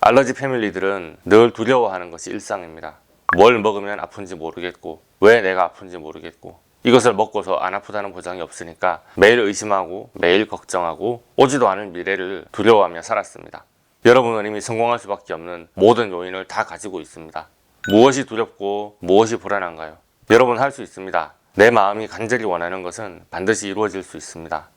알러지 패밀리들은 늘 두려워하는 것이 일상입니다. 뭘 먹으면 아픈지 모르겠고 왜 내가 아픈지 모르겠고 이것을 먹고서 안 아프다는 보장이 없으니까 매일 의심하고 매일 걱정하고 오지도 않을 미래를 두려워하며 살았습니다. 여러분은 이미 성공할 수밖에 없는 모든 요인을 다 가지고 있습니다. 무엇이 두렵고 무엇이 불안한가요? 여러분 할 수 있습니다. 내 마음이 간절히 원하는 것은 반드시 이루어질 수 있습니다.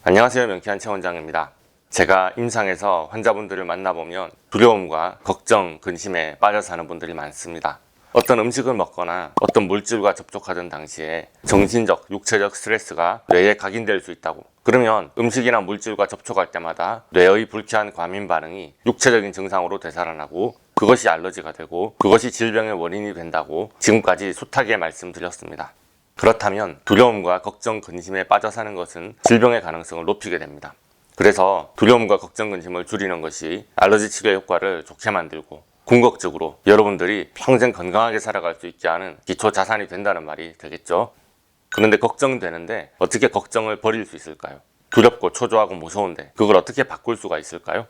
안녕하세요, 명쾌한 최원장입니다. 제가 임상에서 환자분들을 만나보면 두려움과 걱정, 근심에 빠져 사는 분들이 많습니다. 어떤 음식을 먹거나 어떤 물질과 접촉하던 당시에 정신적, 육체적 스트레스가 뇌에 각인될 수 있다고. 그러면 음식이나 물질과 접촉할 때마다 뇌의 불쾌한 과민 반응이 육체적인 증상으로 되살아나고 그것이 알러지가 되고 그것이 질병의 원인이 된다고 지금까지 숱하게 말씀드렸습니다. 그렇다면 두려움과 걱정, 근심에 빠져 사는 것은 질병의 가능성을 높이게 됩니다. 그래서 두려움과 걱정, 근심을 줄이는 것이 알러지 치료 효과를 좋게 만들고 궁극적으로 여러분들이 평생 건강하게 살아갈 수 있게 하는 기초 자산이 된다는 말이 되겠죠. 그런데 걱정되는데 어떻게 걱정을 버릴 수 있을까요? 두렵고 초조하고 무서운데 그걸 어떻게 바꿀 수가 있을까요?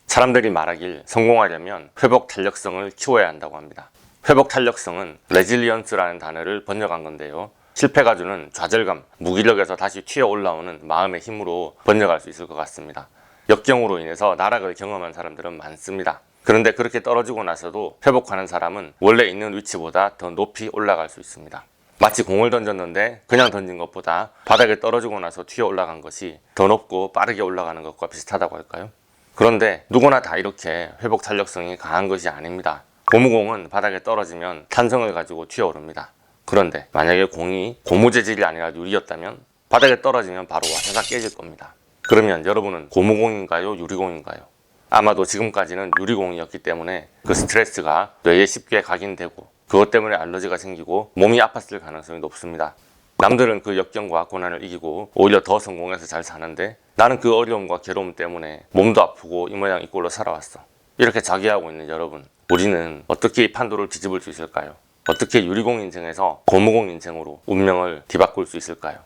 사람들이 말하길 성공하려면 회복 탄력성을 키워야 한다고 합니다. 회복 탄력성은 레질리언스라는 단어를 번역한 건데요. 실패가 주는 좌절감, 무기력에서 다시 튀어 올라오는 마음의 힘으로 번역할 수 있을 것 같습니다. 역경으로 인해서 나락을 경험한 사람들은 많습니다. 그런데 그렇게 떨어지고 나서도 회복하는 사람은 원래 있는 위치보다 더 높이 올라갈 수 있습니다. 마치 공을 던졌는데 그냥 던진 것보다 바닥에 떨어지고 나서 튀어 올라간 것이 더 높고 빠르게 올라가는 것과 비슷하다고 할까요? 그런데 누구나 다 이렇게 회복 탄력성이 강한 것이 아닙니다. 고무공은 바닥에 떨어지면 탄성을 가지고 튀어오릅니다. 그런데 만약에 공이 고무 재질이 아니라 유리였다면 바닥에 떨어지면 바로 와사삭 깨질 겁니다. 그러면 여러분은 고무공인가요? 유리공인가요? 아마도 지금까지는 유리공이었기 때문에 그 스트레스가 뇌에 쉽게 각인되고 그것 때문에 알러지가 생기고 몸이 아팠을 가능성이 높습니다. 남들은 그 역경과 고난을 이기고 오히려 더 성공해서 잘 사는데 나는 그 어려움과 괴로움 때문에 몸도 아프고 이 모양 이 꼴로 살아왔어. 이렇게 자기하고 있는 여러분, 우리는 어떻게 이 판도를 뒤집을 수 있을까요? 어떻게 유리공 인생에서 고무공 인생으로 운명을 뒤바꿀 수 있을까요?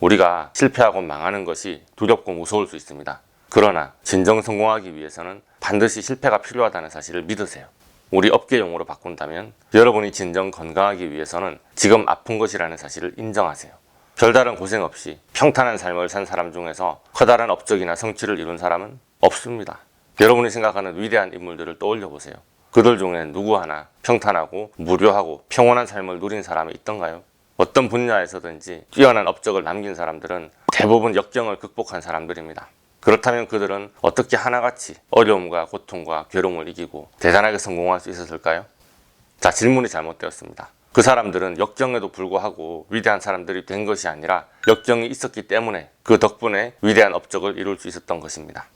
우리가 실패하고 망하는 것이 두렵고 무서울 수 있습니다. 그러나 진정 성공하기 위해서는 반드시 실패가 필요하다는 사실을 믿으세요. 우리 업계 용어로 바꾼다면 여러분이 진정 건강하기 위해서는 지금 아픈 것이라는 사실을 인정하세요. 별다른 고생 없이 평탄한 삶을 산 사람 중에서 커다란 업적이나 성취를 이룬 사람은 없습니다. 여러분이 생각하는 위대한 인물들을 떠올려 보세요. 그들 중에 누구 하나 평탄하고 무료하고 평온한 삶을 누린 사람이 있던가요? 어떤 분야에서든지 뛰어난 업적을 남긴 사람들은 대부분 역경을 극복한 사람들입니다. 그렇다면 그들은 어떻게 하나같이 어려움과 고통과 괴로움을 이기고 대단하게 성공할 수 있었을까요? 자, 질문이 잘못되었습니다. 그 사람들은 역경에도 불구하고 위대한 사람들이 된 것이 아니라 역경이 있었기 때문에 그 덕분에 위대한 업적을 이룰 수 있었던 것입니다.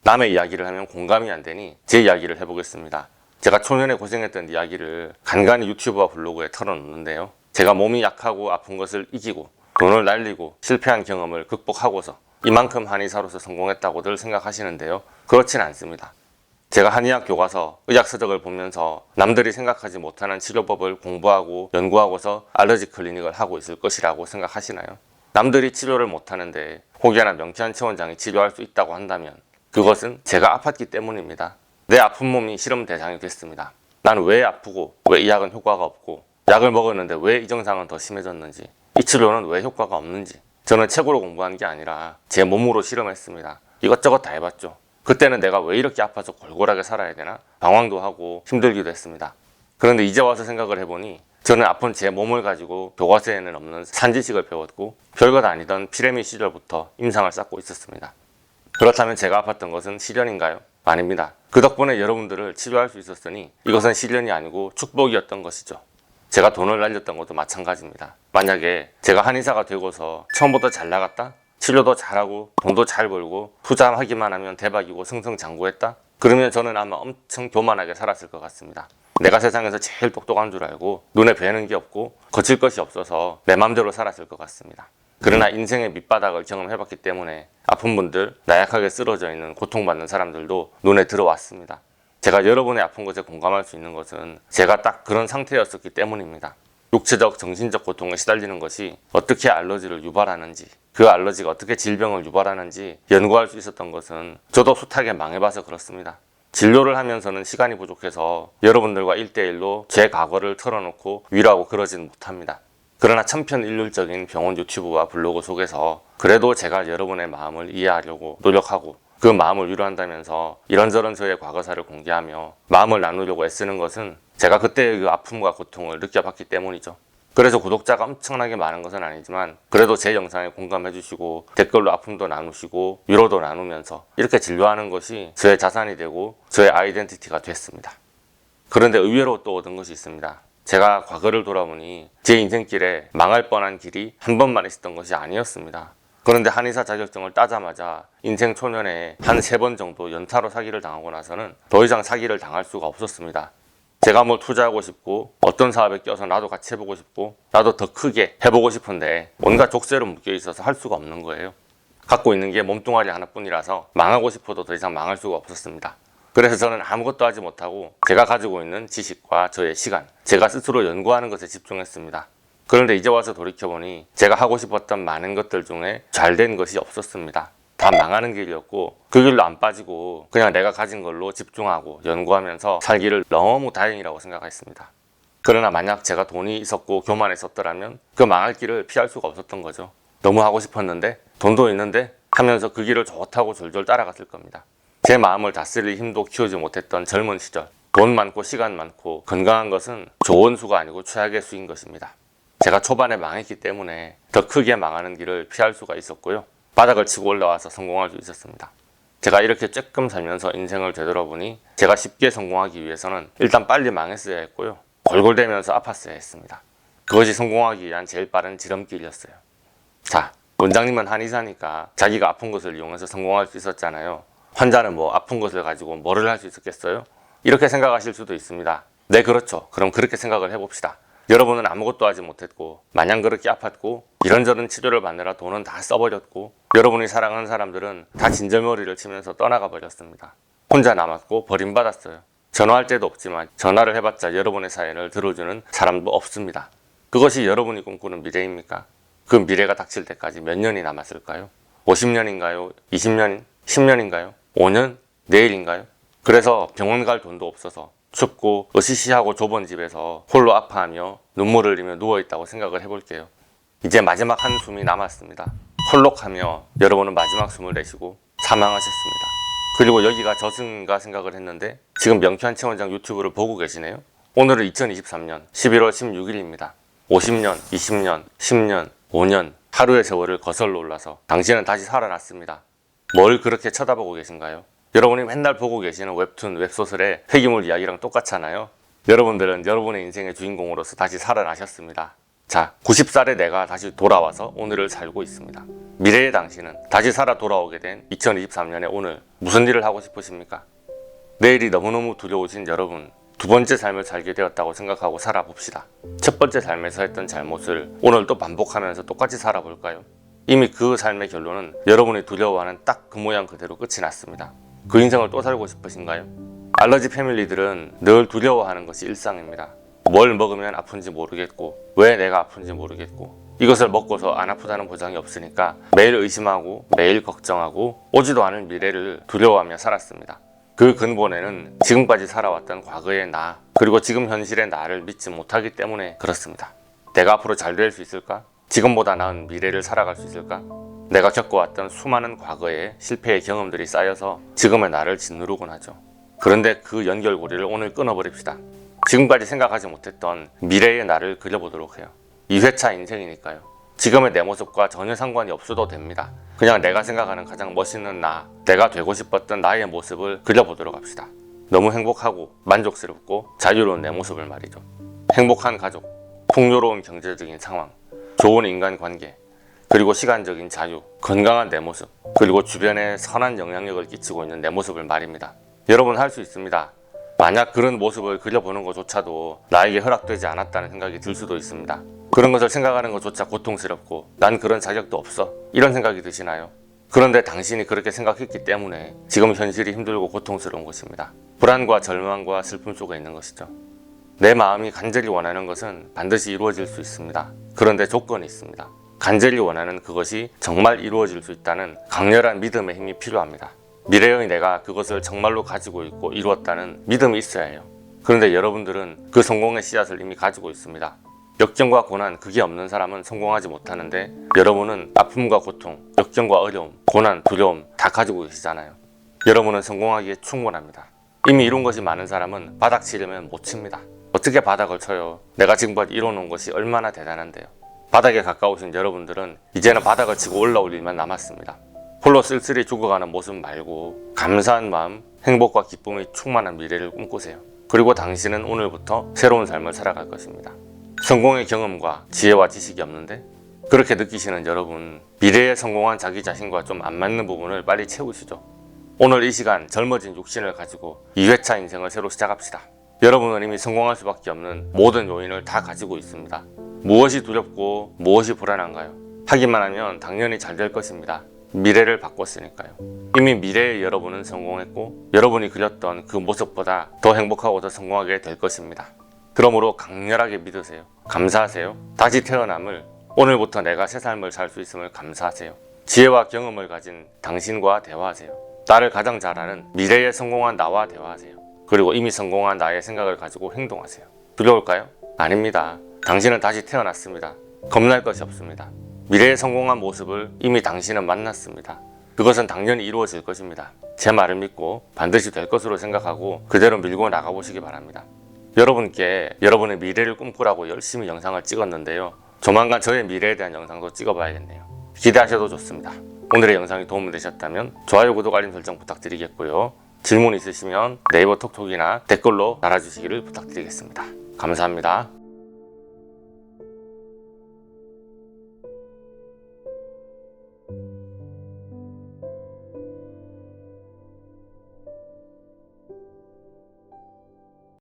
남의 이야기를 하면 공감이 안 되니 제 이야기를 해보겠습니다. 제가 초년에 고생했던 이야기를 간간히 유튜브와 블로그에 털어놓는데요. 제가 몸이 약하고 아픈 것을 이기고 돈을 날리고 실패한 경험을 극복하고서 이만큼 한의사로서 성공했다고들 생각하시는데요. 그렇진 않습니다. 제가 한의학 교과서, 의학서적을 보면서 남들이 생각하지 못하는 치료법을 공부하고 연구하고서 알러지 클리닉을 하고 있을 것이라고 생각하시나요? 남들이 치료를 못하는데 혹여나 명쾌한 최원장이 치료할 수 있다고 한다면 그것은 제가 아팠기 때문입니다. 내 아픈 몸이 실험 대상이 됐습니다. 나는 왜 아프고 왜 이 약은 효과가 없고 약을 먹었는데 왜 이 증상은 더 심해졌는지 이 치료는 왜 효과가 없는지 저는 책으로 공부한 게 아니라 제 몸으로 실험했습니다. 이것저것 다 해봤죠. 그때는 내가 왜 이렇게 아파서 골골하게 살아야 되나 방황도 하고 힘들기도 했습니다. 그런데 이제 와서 생각을 해보니 저는 아픈 제 몸을 가지고 교과서에는 없는 산지식을 배웠고 별것 아니던 피레미 시절부터 임상을 쌓고 있었습니다. 그렇다면 제가 아팠던 것은 시련인가요? 아닙니다. 그 덕분에 여러분들을 치료할 수 있었으니 이것은 시련이 아니고 축복이었던 것이죠. 제가 돈을 날렸던 것도 마찬가지입니다. 만약에 제가 한의사가 되고서 처음부터 잘 나갔다? 치료도 잘하고 돈도 잘 벌고 투자하기만 하면 대박이고 승승장구했다? 그러면 저는 아마 엄청 교만하게 살았을 것 같습니다. 내가 세상에서 제일 똑똑한 줄 알고 눈에 뵈는 게 없고 거칠 것이 없어서 내 맘대로 살았을 것 같습니다. 그러나 인생의 밑바닥을 경험해봤기 때문에 아픈 분들, 나약하게 쓰러져 있는 고통받는 사람들도 눈에 들어왔습니다. 제가 여러분의 아픈 것에 공감할 수 있는 것은 제가 딱 그런 상태였었기 때문입니다. 육체적, 정신적 고통에 시달리는 것이 어떻게 알러지를 유발하는지, 그 알러지가 어떻게 질병을 유발하는지 연구할 수 있었던 것은 저도 숱하게 망해봐서 그렇습니다. 진료를 하면서는 시간이 부족해서 여러분들과 1대1로 제 과거를 털어놓고 위로하고 그러진 못합니다. 그러나 천편일률적인 병원 유튜브와 블로그 속에서 그래도 제가 여러분의 마음을 이해하려고 노력하고 그 마음을 위로한다면서 이런저런 저의 과거사를 공개하며 마음을 나누려고 애쓰는 것은 제가 그때의 그 아픔과 고통을 느껴봤기 때문이죠. 그래서 구독자가 엄청나게 많은 것은 아니지만 그래도 제 영상에 공감해 주시고 댓글로 아픔도 나누시고 위로도 나누면서 이렇게 진료하는 것이 저의 자산이 되고 저의 아이덴티티가 됐습니다. 그런데 의외로 또 얻은 것이 있습니다. 제가 과거를 돌아보니 제 인생길에 망할 뻔한 길이 한 번만 있었던 것이 아니었습니다. 그런데 한의사 자격증을 따자마자 인생 초년에 한 3번 정도 연타로 사기를 당하고 나서는 더 이상 사기를 당할 수가 없었습니다. 제가 뭘 투자하고 싶고 어떤 사업에 껴서 나도 같이 해보고 싶고 나도 더 크게 해보고 싶은데 온갖 족쇄로 묶여 있어서 할 수가 없는 거예요. 갖고 있는 게 몸뚱아리 하나뿐이라서 망하고 싶어도 더 이상 망할 수가 없었습니다. 그래서 저는 아무것도 하지 못하고 제가 가지고 있는 지식과 저의 시간, 제가 스스로 연구하는 것에 집중했습니다. 그런데 이제 와서 돌이켜보니 제가 하고 싶었던 많은 것들 중에 잘된 것이 없었습니다. 다 망하는 길이었고 그 길로 안 빠지고 그냥 내가 가진 걸로 집중하고 연구하면서 살기를 너무 다행이라고 생각했습니다. 그러나 만약 제가 돈이 있었고 교만했었더라면 그 망할 길을 피할 수가 없었던 거죠. 너무 하고 싶었는데 돈도 있는데 하면서 그 길을 좋다고 졸졸 따라갔을 겁니다. 제 마음을 다스릴 힘도 키우지 못했던 젊은 시절, 돈 많고 시간 많고 건강한 것은 좋은 수가 아니고 최악의 수인 것입니다. 제가 초반에 망했기 때문에 더 크게 망하는 길을 피할 수가 있었고요. 바닥을 치고 올라와서 성공할 수 있었습니다. 제가 이렇게 쬐끔 살면서 인생을 되돌아보니 제가 쉽게 성공하기 위해서는 일단 빨리 망했어야 했고요. 골골대면서 아팠어야 했습니다. 그것이 성공하기 위한 제일 빠른 지름길이었어요. 자, 원장님은 한의사니까 자기가 아픈 것을 이용해서 성공할 수 있었잖아요. 환자는 뭐 아픈 것을 가지고 뭐를 할 수 있었겠어요? 이렇게 생각하실 수도 있습니다. 네, 그렇죠. 그럼 그렇게 생각을 해봅시다. 여러분은 아무것도 하지 못했고 마냥 그렇게 아팠고 이런저런 치료를 받느라 돈은 다 써버렸고 여러분이 사랑하는 사람들은 다 진절머리를 치면서 떠나가 버렸습니다. 혼자 남았고 버림받았어요. 전화할 때도 없지만 전화를 해봤자 여러분의 사연을 들어주는 사람도 없습니다. 그것이 여러분이 꿈꾸는 미래입니까? 그 미래가 닥칠 때까지 몇 년이 남았을까요? 50년인가요? 20년? 10년인가요? 5년? 내일인가요? 그래서 병원 갈 돈도 없어서 춥고 으시시하고 좁은 집에서 홀로 아파하며 눈물을 흘리며 누워있다고 생각을 해볼게요. 이제 마지막 한숨이 남았습니다. 홀록하며 여러분은 마지막 숨을 내쉬고 사망하셨습니다. 그리고 여기가 저승인가 생각을 했는데 지금 명쾌한 체원장 유튜브를 보고 계시네요. 오늘은 2023년 11월 16일입니다. 50년, 20년, 10년, 5년 하루의 세월을 거슬러 올라서 당신은 다시 살아났습니다. 뭘 그렇게 쳐다보고 계신가요? 여러분이 맨날 보고 계시는 웹툰, 웹소설의 폐기물 이야기랑 똑같잖아요. 여러분들은 여러분의 인생의 주인공으로서 다시 살아나셨습니다. 자, 90살의 내가 다시 돌아와서 오늘을 살고 있습니다. 미래의 당신은 다시 살아 돌아오게 된 2023년의 오늘 무슨 일을 하고 싶으십니까? 내일이 너무너무 두려우신 여러분, 두 번째 삶을 살게 되었다고 생각하고 살아봅시다. 첫 번째 삶에서 했던 잘못을 오늘 또 반복하면서 똑같이 살아볼까요? 이미 그 삶의 결론은 여러분이 두려워하는 딱 그 모양 그대로 끝이 났습니다. 그 인생을 또 살고 싶으신가요? 알러지 패밀리들은 늘 두려워하는 것이 일상입니다. 뭘 먹으면 아픈지 모르겠고 왜 내가 아픈지 모르겠고 이것을 먹고서 안 아프다는 보장이 없으니까 매일 의심하고 매일 걱정하고 오지도 않을 미래를 두려워하며 살았습니다. 그 근본에는 지금까지 살아왔던 과거의 나 그리고 지금 현실의 나를 믿지 못하기 때문에 그렇습니다. 내가 앞으로 잘 될 수 있을까? 지금보다 나은 미래를 살아갈 수 있을까? 내가 겪어왔던 수많은 과거의 실패의 경험들이 쌓여서 지금의 나를 짓누르곤 하죠. 그런데 그 연결고리를 오늘 끊어버립시다. 지금까지 생각하지 못했던 미래의 나를 그려보도록 해요. 2회차 인생이니까요. 지금의 내 모습과 전혀 상관이 없어도 됩니다. 그냥 내가 생각하는 가장 멋있는 나, 내가 되고 싶었던 나의 모습을 그려보도록 합시다. 너무 행복하고 만족스럽고 자유로운 내 모습을 말이죠. 행복한 가족, 풍요로운 경제적인 상황, 좋은 인간관계, 그리고 시간적인 자유, 건강한 내 모습, 그리고 주변에 선한 영향력을 끼치고 있는 내 모습을 말입니다. 여러분 할 수 있습니다. 만약 그런 모습을 그려보는 것조차도 나에게 허락되지 않았다는 생각이 들 수도 있습니다. 그런 것을 생각하는 것조차 고통스럽고 난 그런 자격도 없어 이런 생각이 드시나요? 그런데 당신이 그렇게 생각했기 때문에 지금 현실이 힘들고 고통스러운 것입니다. 불안과 절망과 슬픔 속에 있는 것이죠. 내 마음이 간절히 원하는 것은 반드시 이루어질 수 있습니다. 그런데 조건이 있습니다. 간절히 원하는 그것이 정말 이루어질 수 있다는 강렬한 믿음의 힘이 필요합니다. 미래의 내가 그것을 정말로 가지고 있고 이루었다는 믿음이 있어야 해요. 그런데 여러분들은 그 성공의 씨앗을 이미 가지고 있습니다. 역경과 고난, 그게 없는 사람은 성공하지 못하는데 여러분은 아픔과 고통, 역경과 어려움, 고난, 두려움 다 가지고 계시잖아요. 여러분은 성공하기에 충분합니다. 이미 이룬 것이 많은 사람은 바닥 치려면 못 칩니다. 어떻게 바닥을 쳐요? 내가 지금까지 이뤄놓은 것이 얼마나 대단한데요. 바닥에 가까우신 여러분들은 이제는 바닥을 치고 올라올 일만 남았습니다. 홀로 쓸쓸히 죽어가는 모습 말고 감사한 마음, 행복과 기쁨이 충만한 미래를 꿈꾸세요. 그리고 당신은 오늘부터 새로운 삶을 살아갈 것입니다. 성공의 경험과 지혜와 지식이 없는데 그렇게 느끼시는 여러분, 미래에 성공한 자기 자신과 좀 안 맞는 부분을 빨리 채우시죠. 오늘 이 시간 젊어진 육신을 가지고 2회차 인생을 새로 시작합시다. 여러분은 이미 성공할 수밖에 없는 모든 요인을 다 가지고 있습니다. 무엇이 두렵고 무엇이 불안한가요? 하기만 하면 당연히 잘 될 것입니다. 미래를 바꿨으니까요. 이미 미래의 여러분은 성공했고 여러분이 그렸던 그 모습보다 더 행복하고 더 성공하게 될 것입니다. 그러므로 강렬하게 믿으세요. 감사하세요. 다시 태어남을, 오늘부터 내가 새 삶을 살 수 있음을 감사하세요. 지혜와 경험을 가진 당신과 대화하세요. 나를 가장 잘 아는 미래에 성공한 나와 대화하세요. 그리고 이미 성공한 나의 생각을 가지고 행동하세요. 두려울까요? 아닙니다. 당신은 다시 태어났습니다. 겁날 것이 없습니다. 미래에 성공한 모습을 이미 당신은 만났습니다. 그것은 당연히 이루어질 것입니다. 제 말을 믿고 반드시 될 것으로 생각하고 그대로 밀고 나가보시기 바랍니다. 여러분께 여러분의 미래를 꿈꾸라고 열심히 영상을 찍었는데요. 조만간 저의 미래에 대한 영상도 찍어봐야겠네요. 기대하셔도 좋습니다. 오늘의 영상이 도움이 되셨다면 좋아요, 구독, 알림 설정 부탁드리겠고요. 질문 있으시면 네이버 톡톡이나 댓글로 달아주시기를 부탁드리겠습니다. 감사합니다.